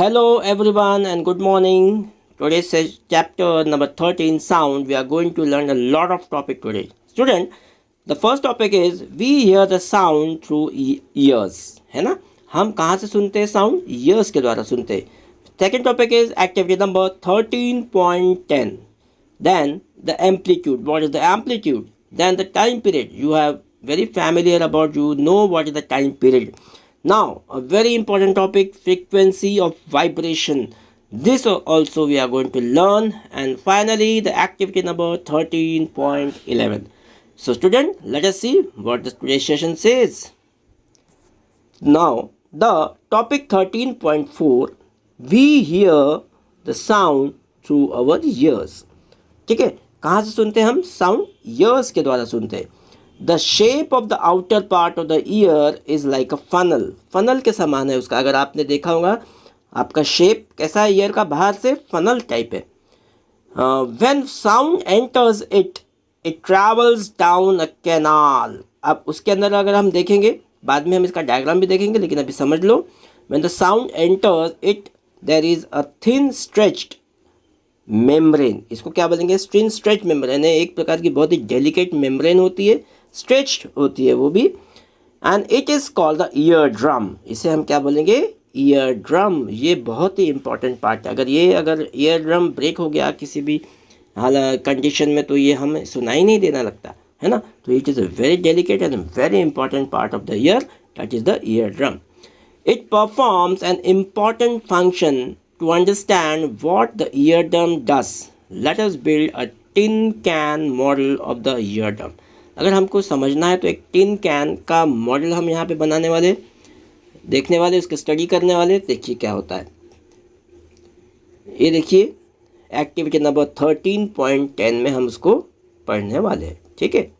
Hello everyone and good morning. Today's chapter number 13 sound. We are going to learn a lot of topic today. Student, the first topic is we hear the sound through ears. है ना, हम कहाँ से सुनते हैं sound? Years के द्वारा सुनते हैं. Second topic is activity number 13.10. Then the amplitude. What is the amplitude? Then the time period. You have very familiar about, you know what is the time period. Now, a very important topic, frequency of vibration. This also we are going to learn. And finally, the activity number 13.11. So student, let us see what the today's session says. Now, the topic 13.4, we hear the sound through our ears. ठीक है, कहाँ से सुनते हैं हम sound? Years के द्वारा सुनते हैं. The shape of the outer part of the year is like a funnel. Funnel के समान है उसका. अगर आपने देखा होगा आपका शेप कैसा है ईयर का, बाहर से फनल टाइप है. When sound enters it travels down a canal. अब उसके अंदर अगर हम देखेंगे, बाद में हम इसका डायग्राम भी देखेंगे, लेकिन अभी समझ लो. When the sound enters it there is a thin stretched membrane. इसको क्या बोलेंगे? थिन स्ट्रेच मेम्ब्रेन है. एक प्रकार की बहुत ही डेलिकेट मेम्ब्रेन होती है, स्ट्रेच्ड होती है वो भी. And it is called the ear drum. इसे हम क्या बोलेंगे? Ear drum. ये बहुत ही इंपॉर्टेंट पार्ट है. अगर ईयर ड्रम ब्रेक हो गया किसी भी कंडीशन में, तो ये हमें सुनाई नहीं देना लगता है ना. तो it is a very delicate and very important part of the year, that is the ear drum. It performs an important function. To understand what the eardrum does, let us build a tin can model of the eardrum. अगर हमको समझना है तो एक tin can का model हम यहाँ पे बनाने वाले, देखने वाले, उसके स्टडी करने वाले. देखिए क्या होता है. ये देखिए एक्टिविटी नंबर 13.10 में हम उसको पढ़ने वाले हैं. ठीक है,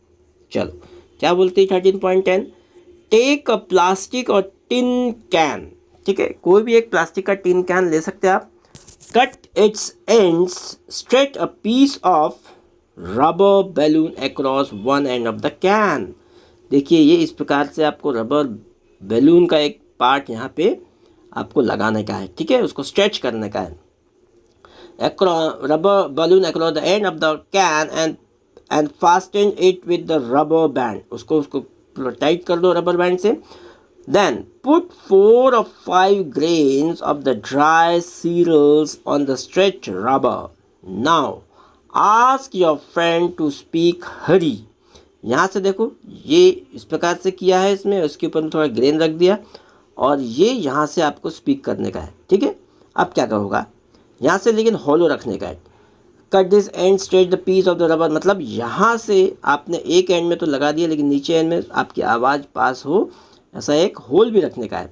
चलो क्या बोलते हैं 13.10. टेक अ प्लास्टिक और टिन कैन. ठीक है, कोई भी एक प्लास्टिक का टिन कैन ले सकते हैं आप. Cut its ends, stretch a piece of rubber balloon across one end of the can. देखिए ये इस प्रकार से आपको रबर बैलून का एक पार्ट यहाँ पे आपको लगाने का है. ठीक है, उसको स्ट्रेच करने का है. Rubber balloon across the end of the can and fasten it with the rubber band. उसको टाइट कर दो रबर बैंड से. Then put 4 or 5 grains of the dry cereals on the stretched rubber. Now ask your friend to speak hurry. यहाँ से देखो ये इस प्रकार से किया है इसमें, उसके ऊपर में थोड़ा ग्रेन रख दिया और ये यहाँ से आपको स्पीक करने का है. ठीक है, अब क्या होगा यहाँ से, लेकिन होलो रखने का है. Cut this end stretch the piece of the rubber. मतलब यहाँ से आपने एक एंड में तो लगा दिया, लेकिन नीचे एंड में आपकी आवाज़ पास हो ऐसा एक होल भी रखने का है.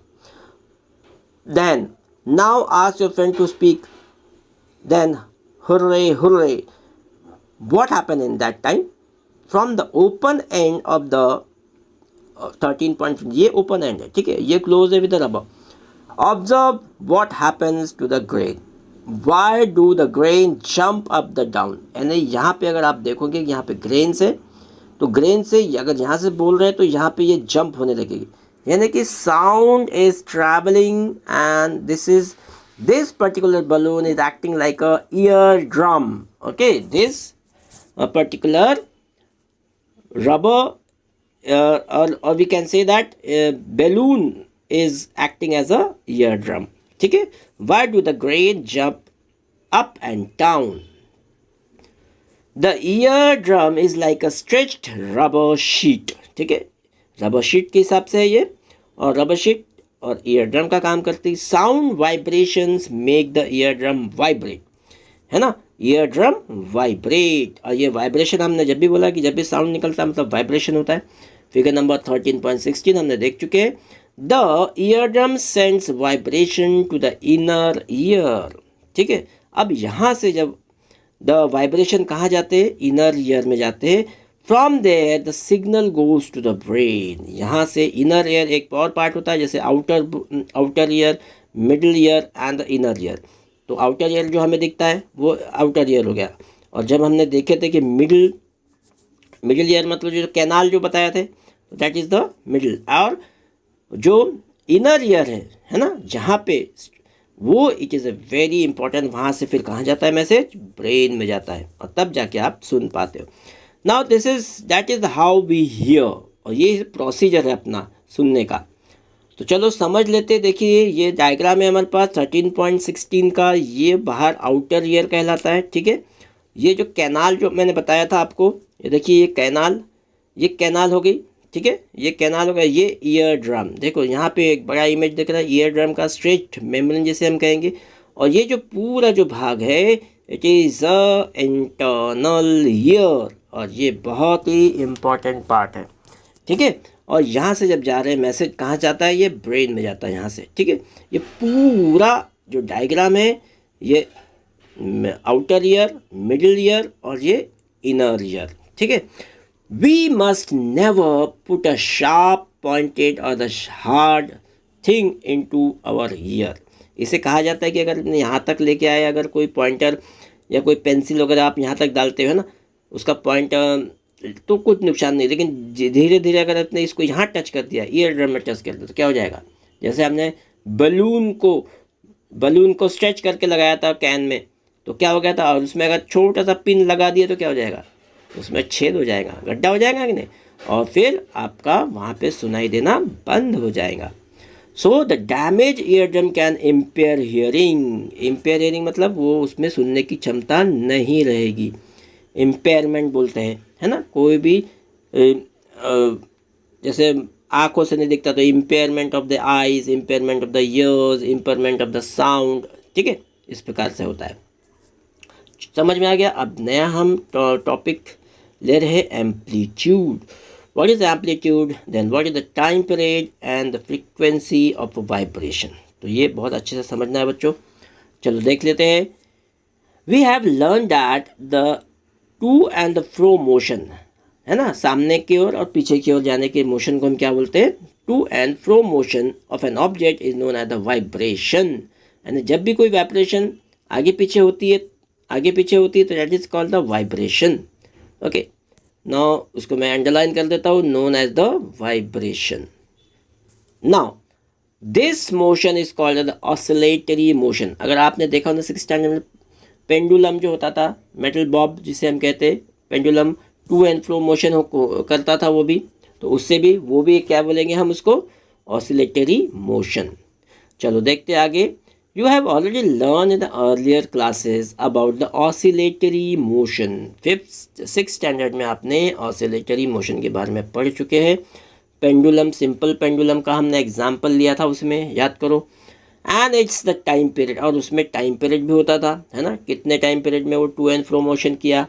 Then now ask your friend to speak. Then hurray hurray. What happen in that time? From the open end of the 13 point, ये ओपन एंड है. ठीक है, ये क्लोज है with the rubber. Observe what happens to the grain. Why do the grain jump up the down. यानी यहाँ पे अगर आप देखोगे यहाँ पे ग्रेन से, तो ग्रेन से अगर यहाँ से बोल रहे हैं तो यहाँ पे ये जंप होने लगेगी. यानी कि sound is travelling and this particular balloon is acting like a eardrum. Okay, this particular rubber or we can say that balloon is acting as a eardrum. ठीक है, why do the grain jump up and down? The eardrum is like a stretched rubber sheet. ठीक है, rubber sheet के हिसाब से है ये, और रबर शीट और ईयर ड्रम का काम करती है. Sound vibrations make the ear drum vibrate. है ना, ईयर ड्रम वाइब्रेट. और ये वाइब्रेशन हमने जब भी बोला कि जब भी साउंड निकलता है मतलब वाइब्रेशन होता है. फिगर नंबर 13.16 हमने देख चुके हैं. The eardrum sends vibration to the inner ear. ठीक है, अब यहाँ से जब द वाइब्रेशन कहाँ जाते हैं? इनर ईयर में जाते हैं. From there the signal goes to the brain. यहाँ से इनर ईयर एक और पार्ट होता है, जैसे outer ear, middle ear and the inner year. तो आउटर ईयर जो हमें दिखता है वो आउटर ईयर हो गया. और जब हमने देखे थे कि मिडिल ईयर मतलब जो कैनाल जो बताया थे, दैट इज़ द मिडिल. और जो इनर ईयर है ना, जहाँ पे वो it is a very important, वहाँ से फिर कहाँ जाता है मैसेज, ब्रेन में जाता है, और तब जाके आप सुन पाते हो। Now that is how we hear, और ये प्रोसीजर है अपना सुनने का। तो चलो समझ लेते हैं। देखिए ये डायग्राम है हमारे पास 13.16 का, ये बाहर आउटर ईयर कहलाता है, ठीक है। ये जो कैनाल जो मैंने बताया था आपको, ये देखिए ये कैनाल हो गई, ठीक है, ये कैनाल हो गया। ये ईयर ड्रम, देखो यहाँ पे एक बड़ा इमेज दिख रहा है ईयर ड्रम का, स्ट्रेट मेम्ब्रेन जिसे हम कहेंगे। और ये जो पूरा जो भाग है it is a internal ear, और ये बहुत ही इम्पॉर्टेंट पार्ट है, ठीक है। और यहाँ से जब जा रहे हैं मैसेज कहाँ जाता है, ये ब्रेन में जाता है यहाँ से, ठीक है। ये पूरा जो डायग्राम है ये आउटर ईयर, मिडिल ईयर और ये इनर ईयर, ठीक है। We must never put a sharp pointed or the hard thing into our ear. इसे कहा जाता है कि अगर यहाँ तक लेके आए, अगर कोई पॉइंटर या कोई पेंसिल वगैरह आप यहाँ तक डालते हो ना, उसका पॉइंटर तो कुछ नुकसान नहीं, लेकिन धीरे धीरे अगर आपने इसको यहाँ टच कर दिया, ईयर ड्रम में टच कर दिया, तो क्या हो जाएगा, जैसे हमने बलून को स्ट्रेच करके लगाया था कैन में, तो क्या हो गया था, और उसमें अगर छोटा सा पिन लगा दिया तो क्या हो जाएगा, उसमें छेद हो जाएगा, गड्ढा हो जाएगा कि नहीं, और फिर आपका वहाँ पे सुनाई देना बंद हो जाएगा। So the damage ear drum can impair hearing मतलब वो उसमें सुनने की क्षमता नहीं रहेगी, इम्पेयरमेंट बोलते हैं, है ना। कोई भी जैसे आँखों से नहीं दिखता तो impairment of the eyes, impairment of the years, impairment of the sound, ठीक है, इस प्रकार से होता है। समझ में आ गया। अब नया हम टॉपिक ले रहे हैं amplitude. What is amplitude, then what is the time period and the frequency of vibration. तो ये बहुत अच्छे से समझना है बच्चों। चलो देख लेते हैं। We have learn that the to and the fro motion, है ना, सामने की ओर और पीछे की ओर जाने के मोशन को हम क्या बोलते हैं, to and fro motion of an object is known as the vibration. यानी जब भी कोई वाइब्रेशन आगे पीछे होती है तो that is called the vibration. Okay, now उसको मैं अंडरलाइन कर देता हूँ, known as the vibration. Now this motion is called the oscillatory motion. अगर आपने देखा होगा 6th स्टैंडर्ड में पेंडुलम जो होता था, मेटल बॉब जिसे हम कहते हैं, pendulum to and fro motion करता था वो भी, तो उससे भी वो भी क्या बोलेंगे हम उसको, ऑसिलेटरी मोशन। चलो देखते आगे। You have already learn in the earlier classes about the oscillatory motion. 6th standard में आपने ऑसिलेटरी मोशन के बारे में पढ़ चुके हैं। पेंडुलम, सिंपल पेंडुलम का हमने एग्जाम्पल लिया था, उसमें याद करो। And it's the time period, और उसमें टाइम पीरियड भी होता था, है ना, कितने टाइम पीरियड में वो टू एंड फ्रो मोशन किया,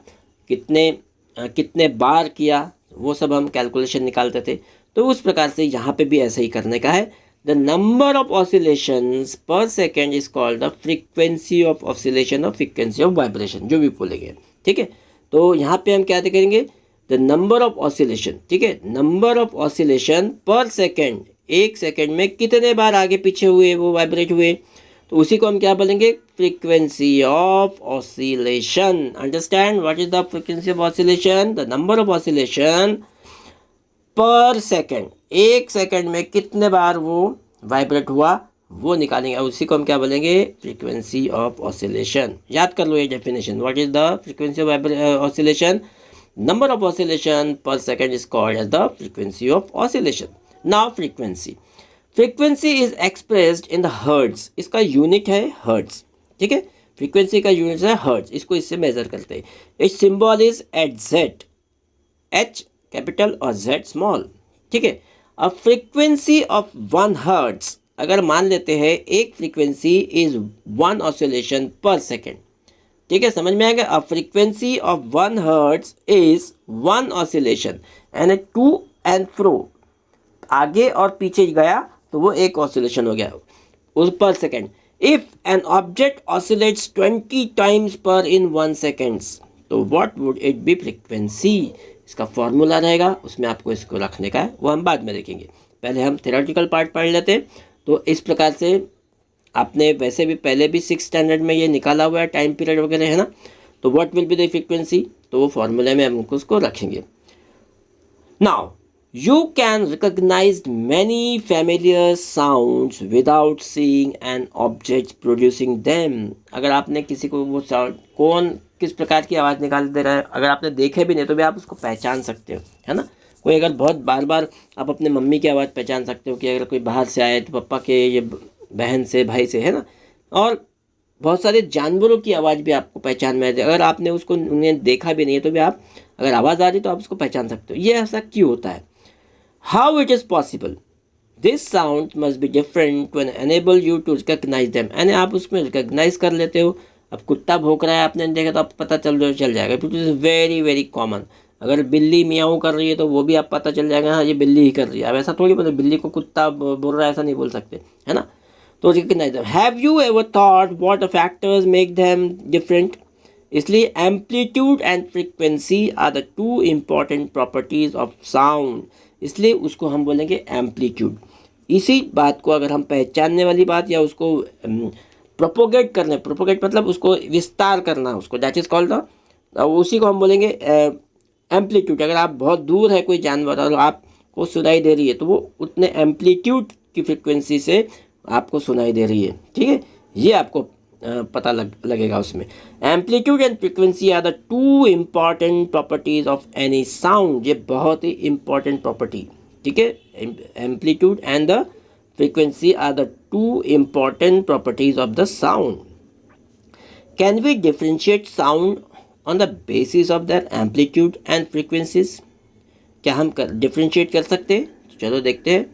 कितने बार किया, वो सब हम कैलकुलेशन निकालते थे। तो उस प्रकार से यहाँ पे भी ऐसे ही करने का है। द नंबर ऑफ ऑसिलेशंस पर second is called the frequency of oscillation और फ्रीक्वेंसी ऑफ वाइब्रेशन, जो भी बोलेंगे, ठीक है। तो यहाँ पे हम क्या करेंगे, द नंबर ऑफ ऑसिलेशन, ठीक है, number of oscillation per second, एक सेकेंड में कितने बार आगे पीछे हुए, वो वाइब्रेट हुए, तो उसी को हम क्या बोलेंगे, frequency of oscillation. Understand what is the frequency of oscillation, the number of oscillation per second, एक सेकेंड में कितने बार वो वाइब्रेट हुआ वो निकालेंगे, उसी को हम क्या बोलेंगे, फ्रीक्वेंसी ऑफ ऑसिलेशन। याद कर लो ये definition, what is the frequency of oscillation, number of oscillation per second is called as the frequency of oscillation. Now frequency is expressed in the hertz, इसका यूनिट है हर्ट्ज, ठीक है, frequency का unit है हर्ट्ज, इसको इससे measure करते हैं। Its symbol is H Z, H capital और जेड स्मॉल, ठीक है। अ फ्रीक्वेंसी ऑफ 1 हर्ट्ज, अगर मान लेते हैं एक frequency is 1 oscillation per second, ठीक है, समझ में आएगा। A frequency of 1 hertz is 1 oscillation and to and fro, आगे और पीछे गया तो वो एक ऑसिलेशन हो गया उस पर second. If an object oscillates 20 times पर इन 1 सेकेंड्स, तो what would it be, frequency. इसका फॉर्मूला रहेगा, उसमें आपको इसको रखने का है, वो हम बाद में देखेंगे, पहले हम थ्योरेटिकल पार्ट पढ़ लेते हैं। तो इस प्रकार से आपने वैसे भी पहले भी 6th स्टैंडर्ड में ये निकाला हुआ है, टाइम पीरियड वगैरह, है ना। तो what will be the frequency, तो वो फॉर्मूले में हम उसको रखेंगे। Now You can recognize many familiar sounds without seeing an object producing them. अगर आपने किसी को वो साउंड कौन किस प्रकार की आवाज़ निकाल दे रहा है, अगर आपने देखे भी नहीं तो भी आप उसको पहचान सकते हो, है ना। कोई अगर बहुत बार बार आप अपने मम्मी की आवाज़ पहचान सकते हो कि अगर कोई बाहर से आए तो पापा के, ये बहन से, भाई से, है ना। और बहुत सारे जानवरों की आवाज़ भी आपको पहचान में आती है, अगर आपने उसको उन्हें देखा भी नहीं है तो भी आप, अगर आवाज़ आ रही तो आप उसको पहचान सकते हो। ये ऐसा क्यों होता है? How it is possible? This sound must be different to enable you to recognize them. यानी आप उसमें रिकग्नाइज कर लेते हो। अब कुत्ता भौंक रहा है, आपने देखा तो आप पता चल जाएगा। It is very very common. अगर बिल्ली मियाऊं कर रही है तो वो भी आप पता चल जाएगा, हाँ ये बिल्ली ही कर रही है। अब ऐसा थोड़ी मतलब बिल्ली को कुत्ता बोल रहा है ऐसा नहीं बोल सकते, है ना। तो recognise them. Have you ever thought what factors make them different? इसलिए amplitude and frequency are the two important properties of sound, इसलिए उसको हम बोलेंगे एम्पलीट्यूड। इसी बात को अगर हम पहचानने वाली बात या उसको प्रोपोगेट करने, प्रोपोगेट मतलब उसको विस्तार करना, उसको दैट इज कॉल्ड द, उसी को हम बोलेंगे एम्पलीट्यूड। अगर आप बहुत दूर है कोई जानवर और आपको सुनाई दे रही है तो वो उतने एम्पलीट्यूड की फ्रिक्वेंसी से आपको सुनाई दे रही है, ठीक है। ये आपको पता लगेगा उसमें। Amplitude and frequency are the two important properties of any sound, ये बहुत ही इम्पॉर्टेंट प्रॉपर्टी, ठीक है। Amplitude and the frequency are the two important properties of the sound. Can we differentiate sound on the basis of that amplitude and frequencies? क्या हम differentiate कर सकते हैं? तो चलो देखते हैं।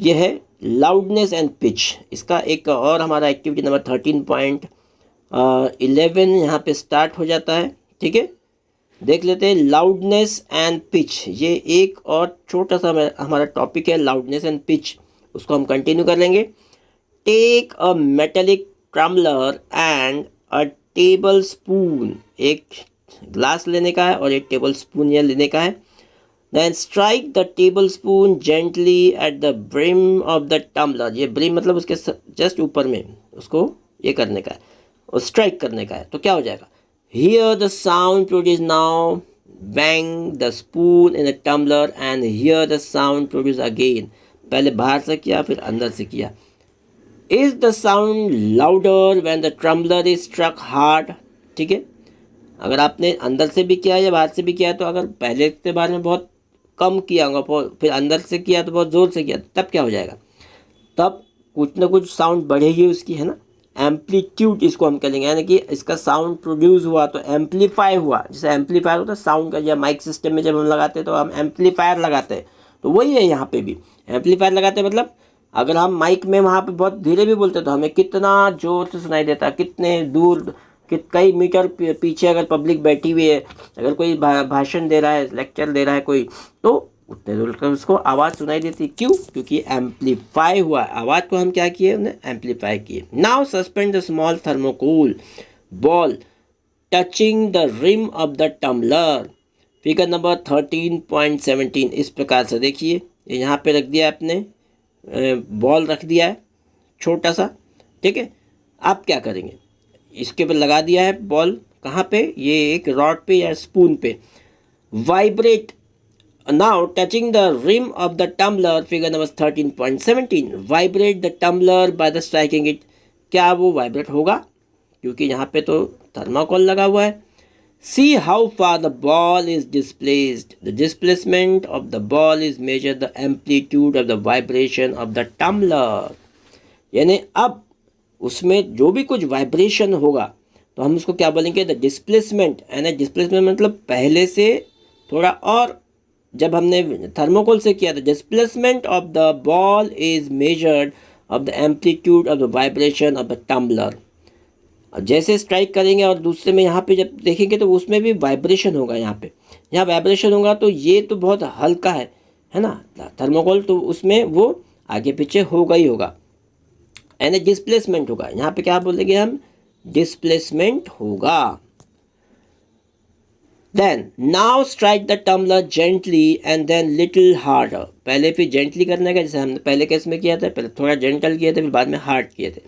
यह है लाउडनेस एंड पिच। इसका एक और हमारा एक्टिविटी नंबर 13.11 यहाँ पे स्टार्ट हो जाता है, ठीक है। देख लेते हैं लाउडनेस एंड पिच। ये एक और छोटा सा हमारा टॉपिक है, लाउडनेस एंड पिच, उसको हम कंटिन्यू कर लेंगे। Take a metallic tumbler and a tablespoon, एक ग्लास लेने का है और एक टेबल स्पून ये लेने का है। Then strike the tablespoon gently at the brim of the tumbler. ये brim मतलब उसके जस्ट ऊपर में उसको ये करने का है और स्ट्राइक करने का है। तो क्या हो जाएगा? Hear the sound produced now. Bang the spoon in the tumbler and hear the sound produced again. पहले बाहर से किया फिर अंदर से किया। Is the sound louder when the tumbler is struck hard? ठीक है, अगर आपने अंदर से भी किया या बाहर से भी किया तो अगर पहले के बारे में बहुत कम किया होगा फिर अंदर से किया तो बहुत ज़ोर से किया, तब क्या हो जाएगा? तब कुछ ना कुछ साउंड बढ़ेगी उसकी, है ना। एम्पलीट्यूड इसको हम कहेंगे, यानी कि इसका साउंड प्रोड्यूस हुआ तो एम्पलीफाई हुआ। जैसे एम्पलीफायर होता है साउंड का, या माइक सिस्टम में जब हम लगाते हैं तो हम एम्पलीफायर लगाते हैं, तो वही है यहाँ पे भी एम्पलीफायर लगाते हैं। मतलब अगर हम माइक में वहाँ पे बहुत धीरे भी बोलते तो हमें कितना ज़ोर से सुनाई देता, कितने दूर कई मीटर पीछे अगर पब्लिक बैठी हुई है, अगर कोई भाषण दे रहा है, लेक्चर दे रहा है कोई, तो उतने दूर तक उसको आवाज़ सुनाई देती। क्यों? क्योंकि एम्पलीफाई हुआ, आवाज़ को हम क्या किए, उन्हें एम्पलीफाई किए। Now suspend the small thermocol ball touching the rim of the tumbler. Figure number 13.17 इस प्रकार से देखिए, यहाँ पे रख दिया आपने, बॉल रख दिया है छोटा सा, ठीक है। आप क्या करेंगे, इसके ऊपर लगा दिया है बॉल, कहाँ पे, ये एक रॉड पे या स्पून पे। Vibrate now touching the rim of the tumbler, figure number 13.17। Vibrate the tumbler by the striking it. क्या वो वाइब्रेट होगा? क्योंकि यहाँ पे तो थर्माकोल लगा हुआ है। See how far the ball is displaced. The displacement of the ball is measure the amplitude of the vibration of the tumbler. यानी अब उसमें जो भी कुछ वाइब्रेशन होगा तो हम उसको क्या बोलेंगे, द डिस्प्लेसमेंट। यानी डिस्प्लेसमेंट मतलब पहले से थोड़ा और, जब हमने थर्मोकोल से किया था, displacement of the ball is measured of the amplitude of the vibration of the tumbler. जैसे स्ट्राइक करेंगे और दूसरे में यहाँ पे जब देखेंगे तो उसमें भी वाइब्रेशन होगा, यहाँ वाइब्रेशन होगा, तो ये तो बहुत हल्का है ना थर्मोकोल, तो उसमें वो आगे पीछे होगा ही होगा, यानी डिस्प्लेसमेंट होगा। यहाँ पे क्या बोलेंगे हम, डिस्प्लेसमेंट होगा। Then now strike the tumbler gently and then little harder. पहले फिर जेंटली करने का, जैसे हमने पहले केस में किया था, पहले थोड़ा जेंटल किए थे फिर बाद में हार्ड किए थे।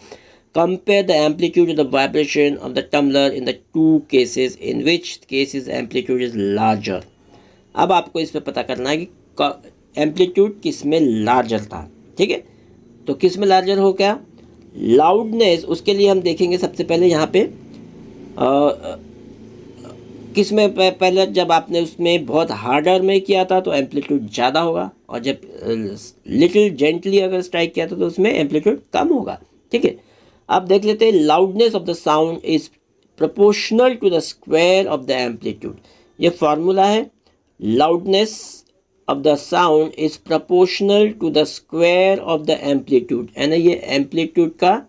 Compare the amplitude of the vibration of the tumbler in the two cases, in which cases amplitude is larger. अब आपको इस पर पता करना है कि एम्पलीट्यूड किस में लार्जर था, ठीक है। तो किस में लार्जर हो क्या, लाउडनेस, उसके लिए हम देखेंगे सबसे पहले यहाँ पे किस में पहले जब आपने उसमें बहुत हार्डर में किया था तो एम्पलीट्यूड ज़्यादा होगा, और जब लिटिल जेंटली अगर स्ट्राइक किया था तो उसमें एम्पलीट्यूड कम होगा, ठीक है। अब देख लेते हैं, loudness of the sound is proportional to the square of the amplitude. ये फॉर्मूला है, loudness of the sound is proportional to the square of the amplitude, यानी ये एम्पलीट्यूड का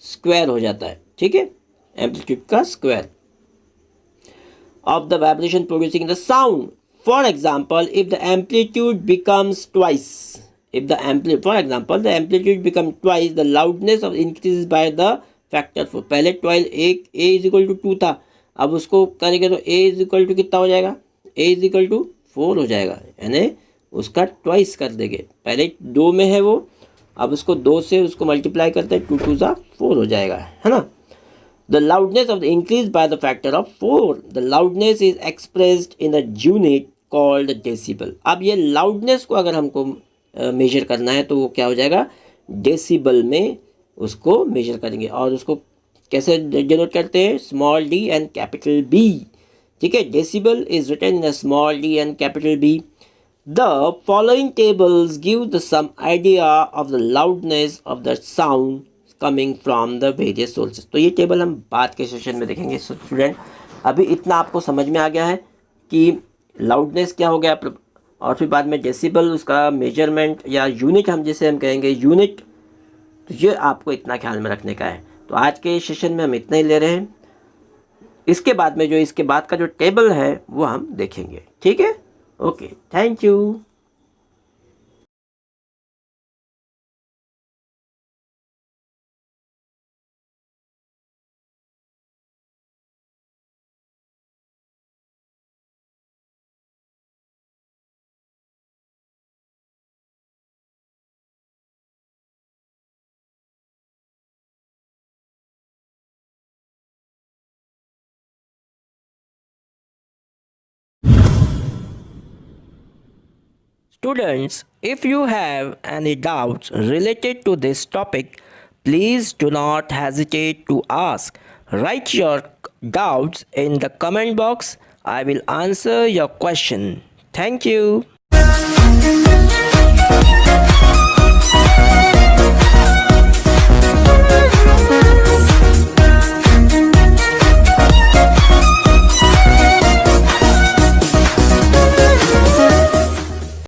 स्क्वायर हो जाता है, ठीक है, एम्पलीट्यूड का square of the vibration producing the sound. For example, if the amplitude becomes twice, for example the amplitude becomes twice, the loudness of increases by the factor 4. पहले ट्वाइल एक a is equal to 2 था, अब उसको करेंगे तो a is equal to कितना हो जाएगा, a is equal to 4 हो जाएगा, यानी उसका ट्वाइस कर देंगे। पहले 2 में है वो, अब उसको 2 से उसको मल्टीप्लाई करते हैं, 2 2 सा 4 हो जाएगा, है ना। The loudness of the increased by the factor of 4. The loudness is expressed in a unit called decibel. अब ये loudness को अगर हमको मेजर करना है तो वो क्या हो जाएगा, डेसिबल में उसको मेजर करेंगे, और उसको कैसे डिनोट करते हैं, small D and capital B, ठीक है। Decibel is written in small D and capital B. The following tables give the some idea of the loudness of the sound coming from the various sources. तो ये table हम बाद के session में देखेंगे। Student, अभी इतना आपको समझ में आ गया है कि लाउडनेस क्या हो गया, और फिर बाद में डेसिबल उसका मेजरमेंट या यूनिट हम जिसे हम कहेंगे यूनिट, तो ये आपको इतना ख्याल में रखने का है। तो आज के सेशन में हम इतना ही ले रहे हैं, इसके बाद में जो इसके बाद का जो टेबल है वो हम देखेंगे, ठीक है। Okay, thank you. Students, if you have any doubts related to this topic, please do not hesitate to ask. Write your doubts in the comment box. I will answer your question. Thank you.